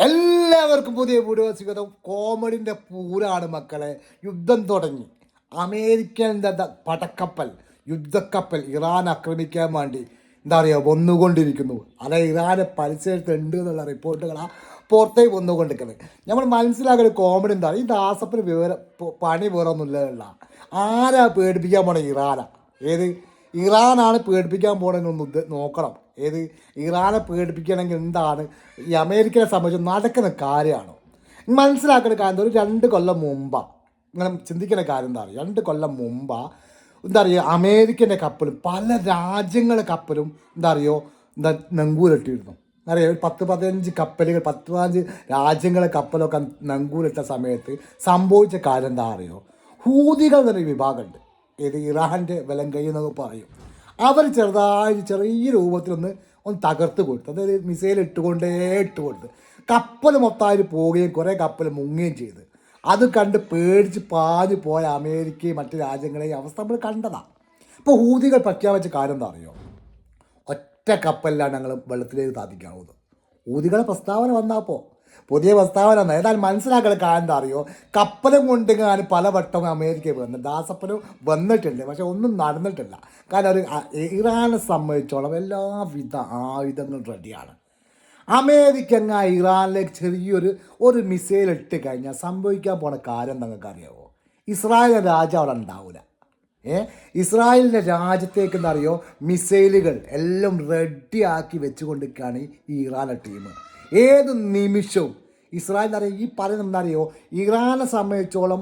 എല്ലാവർക്കും പുതിയ വീഡിയോ സ്വാഗതം. കോമഡിൻ്റെ പൂരാണ് മക്കളെ. യുദ്ധം തുടങ്ങി. അമേരിക്കൻ്റെ പടക്കപ്പൽ, യുദ്ധക്കപ്പൽ ഇറാൻ ആക്രമിക്കാൻ വേണ്ടി വന്നുകൊണ്ടിരിക്കുന്നു. അതായത് ഇറാനെ പരിസരത്തുണ്ട് എന്നുള്ള റിപ്പോർട്ടുകളാണ് പുറത്തേക്ക് വന്നുകൊണ്ടിരിക്കുന്നത്. നമ്മൾ മനസ്സിലാക്കുന്ന കോമഡി എന്താണ്, ഈ ദാസപ്പിന് പണി വേറെ ഒന്നുമില്ല. ആരാ പേടിപ്പിക്കാൻ പോണേ? ഇറാനാ. ഏത് ഇറാനാണ് പേടിപ്പിക്കാൻ പോകണമെന്ന് നോക്കണം. ഏത് ഇറാനെ പേടിപ്പിക്കണമെങ്കിൽ എന്താണ് ഈ അമേരിക്കയെ സംബന്ധിച്ച് നടക്കുന്ന കാര്യമാണ് മനസ്സിലാക്കുന്ന കാര്യം. ഒരു 2 കൊല്ലം മുമ്പാണ് ഇങ്ങനെ ചിന്തിക്കുന്ന കാര്യം. എന്താണ് 2 കൊല്ലം മുമ്പാണ് അമേരിക്കൻ്റെ കപ്പലും പല രാജ്യങ്ങളുടെ കപ്പലും നങ്കൂരിട്ടിരുന്നു. അറിയാം, 10-15 കപ്പലുകൾ, 10-15 രാജ്യങ്ങളെ കപ്പലൊക്കെ നങ്കൂരിട്ട സമയത്ത് സംഭവിച്ച കാര്യം എന്താ അറിയോ? ഹൂതികൾ എന്നൊരു വിഭാഗമുണ്ട്. ഇത് ഇറാൻ്റെ വിലങ്കൈ എന്നൊക്കെ പറയും. അവർ ചെറിയ രൂപത്തിലൊന്ന് തകർത്ത് കൊടുത്തു. അതായത് മിസൈൽ ഇട്ട് കൊടുത്ത് കപ്പൽ മൊത്തമായിട്ട് പോവുകയും കുറേ കപ്പൽ മുങ്ങുകയും ചെയ്ത് അത് കണ്ട് പേടിച്ച് പാഞ്ഞു പോയ അമേരിക്കയും മറ്റ് രാജ്യങ്ങളെയും അവസ്ഥ നമ്മൾ കണ്ടതാണ്. ഇപ്പോൾ ഹൂതികൾ പ്രഖ്യാപിച്ച കാര്യം എന്താ അറിയോ? ഒറ്റ കപ്പലിലാണ് ഞങ്ങൾ വെള്ളത്തിലേക്ക് താത്തിക്കാവുന്നത്. ഹൂതികളുടെ പ്രസ്താവന വന്നപ്പോൾ പുതിയ പ്രസ്താവന വന്നത് ഏതായാലും മനസ്സിലാക്കുന്ന കാര്യം എന്താ അറിയോ? കപ്പലും കൊണ്ട് ഞാൻ പലവട്ടം അമേരിക്കയിൽ വന്നു, ദാസപ്പനും വന്നിട്ടുണ്ട്, പക്ഷെ ഒന്നും നടന്നിട്ടില്ല. കാരണം ഒരു ഇറാനെ സംബന്ധിച്ചോളം എല്ലാവിധ ആയുധങ്ങളും റെഡിയാണ്. അമേരിക്ക ഇറാനിലേക്ക് ചെറിയൊരു മിസൈൽ ഇട്ട് കഴിഞ്ഞാൽ സംഭവിക്കാൻ പോണ കാര്യം നിങ്ങൾക്ക് അറിയാമോ? ഇസ്രായേൽ രാജ്യം അവിടെ ഉണ്ടാവില്ല. ഇസ്രായേലിൻ്റെ രാജ്യത്തേക്ക് അറിയോ മിസൈലുകൾ എല്ലാം റെഡിയാക്കി വെച്ചുകൊണ്ടിരിക്കുകയാണ് ഈ ഇറാൻ്റെ ടീം. ഏത് നിമിഷവും ഇസ്രായേൽ ഈ പറയുന്നത് എന്താ അറിയോ? ഇറാനെ സംബന്ധിച്ചോളം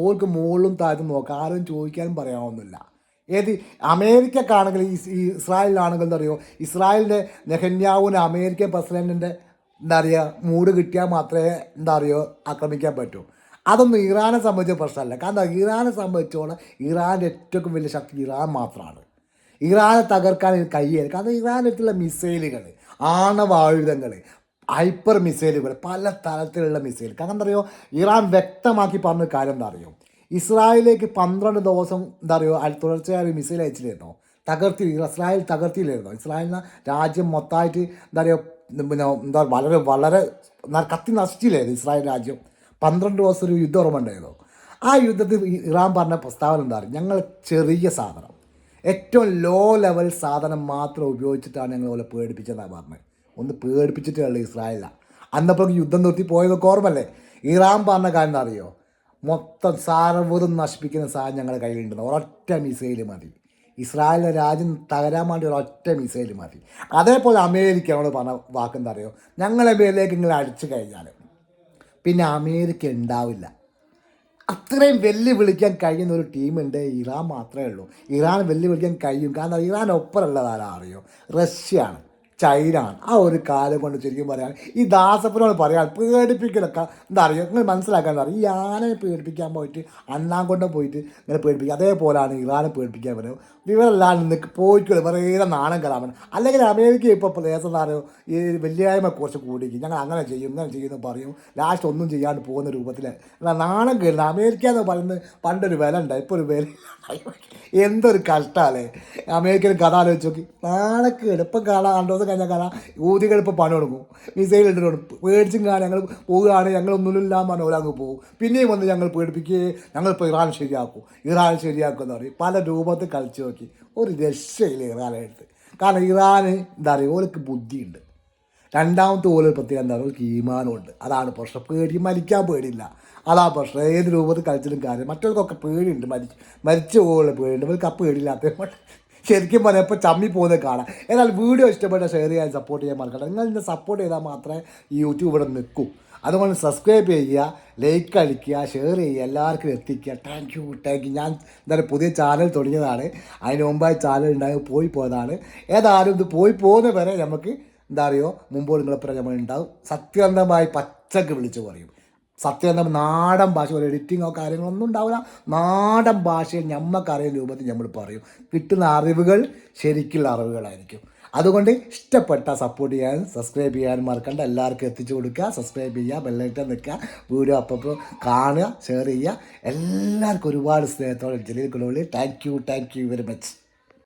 ഓർക്ക് മുകളിലും താഴ്ത്തും നോക്കാം, ആരും ചോദിക്കാനും പറയാവുന്നില്ല. ഏത് അമേരിക്കക്കാണെങ്കിൽ ഈ ഇസ്രായേലിലാണെങ്കിൽ അറിയോ, ഇസ്രായേലിൻ്റെ നെഹന്യാഹുവിന് അമേരിക്കൻ പ്രസിഡൻറ്റിൻ്റെ മൂഡ് കിട്ടിയാൽ മാത്രമേ ആക്രമിക്കാൻ പറ്റൂ. അതൊന്നും ഇറാനെ സംബന്ധിച്ച പ്രശ്നമല്ല. കാരണം ഇറാനെ സംബന്ധിച്ചോളം ഇറാൻ്റെ ഏറ്റവും വലിയ ശക്തി ഇറാൻ മാത്രമാണ്. ഇറാനെ തകർക്കാൻ കഴിയില്ല. കാരണം ഇറാനെടുത്തുള്ള മിസൈലുകൾ, ആണവായുധങ്ങൾ, ഹൈപ്പർ മിസൈലുകൾ, പല തരത്തിലുള്ള മിസൈൽ. കാരണം എന്താ പറയുക, ഇറാൻ വ്യക്തമാക്കി പറഞ്ഞ കാര്യം എന്താ അറിയോ? ഇസ്രായേലിലേക്ക് 12 ദിവസം തുടർച്ചയായ മിസൈൽ അയച്ചില്ലായിരുന്നോ? ഇസ്രായേൽ തകർത്തിയില്ലായിരുന്നോ? ഇസ്രായേലിന് രാജ്യം മൊത്തമായിട്ട് വളരെ കത്തി നശിച്ചില്ലായിരുന്നു ഇസ്രായേൽ രാജ്യം. 12 ദിവസം ഒരു യുദ്ധം ഓർമ്മയുണ്ടായിരുന്നു. ആ യുദ്ധത്തിൽ ഇറാൻ പറഞ്ഞ പ്രസ്താവന എന്താ പറയുക? ഞങ്ങൾ ചെറിയ സാധനം, ഏറ്റവും ലോ ലെവൽ സാധനം മാത്രം ഉപയോഗിച്ചിട്ടാണ് ഞങ്ങൾ പോലെ പേടിപ്പിച്ചതെന്നാണ് പറഞ്ഞത്. ഒന്ന് പേടിപ്പിച്ചിട്ടുള്ള ഇസ്രായേലാണ്. അന്നപ്പോൾ യുദ്ധം നിർത്തി പോയതൊക്കെ ഓർമ്മല്ലേ? ഇറാൻ പറഞ്ഞ കാര്യം എന്താ അറിയോ? മൊത്തം സാർവതും നശിപ്പിക്കുന്ന സാധനം ഞങ്ങളുടെ കയ്യിലുണ്ടെന്ന്. ഒരൊറ്റ മിസൈൽ മതി. ഇസ്രായേലിൻ്റെ രാജ്യം തകരാൻ വേണ്ടി ഒരൊറ്റ മിസൈൽ മതി. അതേപോലെ അമേരിക്കയോട് പറഞ്ഞ വാക്കെന്താ അറിയോ? ഞങ്ങളെ മേലേക്ക് നിങ്ങൾ അടിച്ചു കഴിഞ്ഞാൽ പിന്നെ അമേരിക്ക ഉണ്ടാവില്ല. അത്രയും വെല്ലുവിളിക്കാൻ കഴിയുന്ന ഒരു ടീമുണ്ട്, ഇറാൻ മാത്രമേ ഉള്ളൂ. ഇറാൻ വെല്ലുവിളിക്കാൻ കഴിയും. കാരണം ഇറാൻ ഒപ്പമുള്ളതാരാ അറിയോ? റഷ്യയാണ്, ചൈന ആണ്. ആ ഒരു കാലം കൊണ്ട് ശരിക്കും പറയാൻ ഈ ദാസപ്പനോട് പറയാൻ പേടിപ്പിക്കലൊക്കെ എന്താ അറിയുക? നിങ്ങൾ മനസ്സിലാക്കാൻ അറിയാം. ഈ ആനയെ പേടിപ്പിക്കാൻ പോയിട്ട് അണ്ണാൻ കൊണ്ട് പോയിട്ട് ഇങ്ങനെ പേടിപ്പിക്കുക. അതേപോലെയാണ് ഇറാനെ പേടിപ്പിക്കാൻ പറ്റും. വിവരമില്ലാണ്ട് നിൽക്ക് പോയിക്കോളൂ, വേറെ നാണം കലാമൻ. അല്ലെങ്കിൽ അമേരിക്ക ഇപ്പോൾ പ്രദേശം ഈ വെല്ലുവിളിമ കുറച്ച് കൂടിക്കും. ഞങ്ങൾ അങ്ങനെ ചെയ്യും ഇങ്ങനെ ചെയ്യുമെന്ന് പറയും. ലാസ്റ്റ് ഒന്നും ചെയ്യാണ്ട് പോകുന്ന രൂപത്തിൽ നാണം കയറുന്നത്. അമേരിക്ക എന്ന് പറയുന്നത് പണ്ടൊരു വില ഉണ്ടായി, ഇപ്പോൾ ഒരു വില. എന്തൊരു കഷ്ടമല്ലേ അമേരിക്കയിൽ കഥ ആലോചിച്ച് നോക്കി. നാണക്കേട്. ഇപ്പം കാണാൻ 2 ദിവസം കഴിഞ്ഞ കഥ ഊതികൾ ഇപ്പോൾ പണി കൊടുക്കും, മിസൈൽ ഇട്ടിട്ട് പേടിച്ചും കാണാൻ ഞങ്ങൾ പോവുകയാണ്, ഞങ്ങളൊന്നുമില്ലാൻ പറഞ്ഞ ഒരാൾക്ക് പോകും. പിന്നെയും വന്ന് ഞങ്ങൾ പേടിപ്പിക്കുകയും ഞങ്ങളിപ്പോൾ ഇറാൻ ശരിയാക്കും എന്ന് പറയും. പല രൂപത്തിൽ കളിച്ച് നോക്കി. ഒരു രക്ഷയില്ല ഇറാനെടുത്ത്. കാരണം ഇറാന് ഓർക്ക് ബുദ്ധിയുണ്ട്. രണ്ടാമത്തെ ഓരോ പ്രത്യേകം ഓർക്ക് ഈമാനമുണ്ട്. അതാണ് പ്രശ്നം. മരിക്കാൻ പേടിയില്ല, അതാ പ്രശ്നം. ഏത് രൂപത്തിൽ കളിച്ചിട്ടും കാര്യം. മറ്റവർക്കൊക്കെ പേടിയുണ്ട്, മരിച്ചു പോകുള്ള പേടിയുണ്ട്. ഇവർക്ക് ആ പേടിയില്ലാത്ത ശരിക്കും പറഞ്ഞാൽ ഇപ്പോൾ ചമ്മി പോകുന്നത് കാണാം. എന്നാൽ വീഡിയോ ഇഷ്ടപ്പെട്ട ഷെയർ ചെയ്യാൻ സപ്പോർട്ട് ചെയ്യാൻ മറക്കട്ടെ. നിങ്ങൾ ഇതിനെ സപ്പോർട്ട് ചെയ്താൽ മാത്രമേ ഈ യൂട്യൂബ് ഇവിടെ നിൽക്കൂ. അതുകൊണ്ട് സബ്സ്ക്രൈബ് ചെയ്യുക, ലൈക്ക് അടിക്കുക, ഷെയർ ചെയ്യുക, എല്ലാവർക്കും എത്തിക്കുക. Thank you. ഞാൻ പുതിയ ചാനൽ തുടങ്ങിയതാണ്. അതിന് മുമ്പായി ചാനൽ ഉണ്ടായി പോയതാണ്. ഏതായാലും ഇത് പോകുന്ന വരെ നമുക്ക് മുമ്പോട്ട് നിങ്ങളെപ്പുറം നമ്മൾ ഉണ്ടാവും. സത്യസന്ധമായി പച്ചക്ക് വിളിച്ച് പറയും. സത്യസന്ധം നാടൻ ഭാഷ, ഒരു എഡിറ്റിങ്ങോ കാര്യങ്ങളൊന്നും ഉണ്ടാവില്ല. നാടൻ ഭാഷയിൽ ഞമ്മക്കറിയുന്ന രൂപത്തിൽ നമ്മൾ പറയും. കിട്ടുന്ന അറിവുകൾ ശരിക്കുള്ള അറിവുകളായിരിക്കും. അതുകൊണ്ട് ഇഷ്ടപ്പെട്ട സപ്പോർട്ട് ചെയ്യാനും സബ്സ്ക്രൈബ് ചെയ്യാനും മറക്കണ്ട. എല്ലാവർക്കും എത്തിച്ചു കൊടുക്കുക. സബ്സ്ക്രൈബ് ചെയ്യുക, ബെല്ലൈക്കൺ നിൽക്കുക, വീഡിയോ അപ്പോൾ കാണുക, ഷെയർ ചെയ്യുക. എല്ലാവർക്കും ഒരുപാട് സ്നേഹത്തോടെ Jaleel Kulavili. Thank you very much.